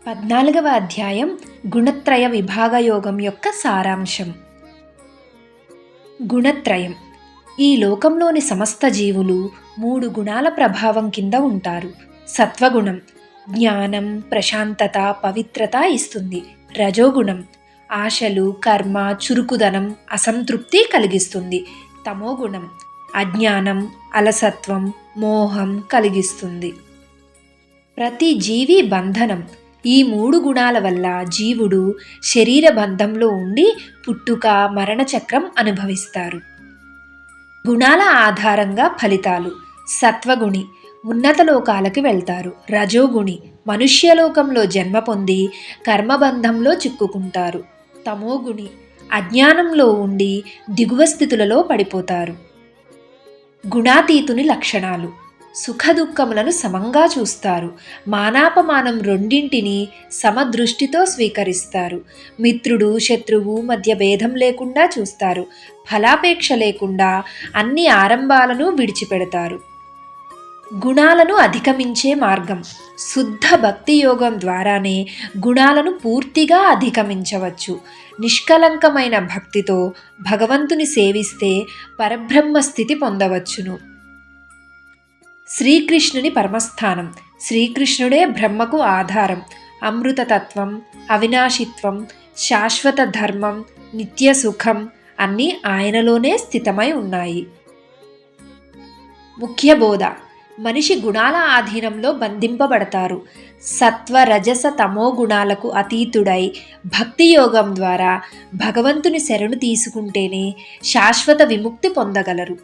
14వ అధ్యాయం గుణత్రయ విభాగ యోగం యొక్క సారాంశం. గుణత్రయం. ఈ లోకంలోని సమస్త జీవులు 3 గుణాల ప్రభావం కింద ఉంటారు. సత్వగుణం జ్ఞానం, ప్రశాంతత, పవిత్రత ఇస్తుంది. రజోగుణం ఆశలు, కర్మ, చురుకుదనం, అసంతృప్తి కలిగిస్తుంది. తమోగుణం అజ్ఞానం, అలసత్వం, మోహం కలిగిస్తుంది. ప్రతి జీవి బంధనం. ఈ 3 గుణాల వల్ల జీవుడు శరీర బంధంలో ఉండి పుట్టుక, మరణ చక్రం అనుభవిస్తారు. గుణాల ఆధారంగా ఫలితాలు. సత్వగుణి ఉన్నత లోకాలకి వెళ్తారు. రజోగుణి మనుష్యలోకంలో జన్మ పొంది కర్మబంధంలో చిక్కుకుంటారు. తమోగుణి అజ్ఞానంలో ఉండి దిగువ స్థితులలో పడిపోతారు. గుణాతీతుని లక్షణాలు. సుఖదుఖములను సమంగా చూస్తారు. మానాపమానం రెండింటిని సమదృష్టితో స్వీకరిస్తారు. మిత్రుడు, శత్రువు మధ్య భేదం లేకుండా చూస్తారు. ఫలాపేక్ష లేకుండా అన్ని ఆరంభాలను విడిచిపెడతారు. గుణాలను అధిగమించే మార్గం. శుద్ధ భక్తి యోగం ద్వారానే గుణాలను పూర్తిగా అధిగమించవచ్చు. నిష్కలంకమైన భక్తితో భగవంతుని సేవిస్తే పరబ్రహ్మ స్థితి పొందవచ్చును. శ్రీకృష్ణుని పరమస్థానం. శ్రీకృష్ణుడే బ్రహ్మకు ఆధారం. అమృతతత్వం, అవినాశిత్వం, శాశ్వత ధర్మం, నిత్య సుఖం అన్నీ ఆయనలోనే స్థితమై ఉన్నాయి. ముఖ్య బోధ. మనిషి గుణాల ఆధీనంలో బంధింపబడతారు. సత్వ, రజస, తమో గుణాలకు అతీతుడై భక్తి యోగం ద్వారా భగవంతుని శరణు తీసుకుంటేనే శాశ్వత విముక్తి పొందగలరు.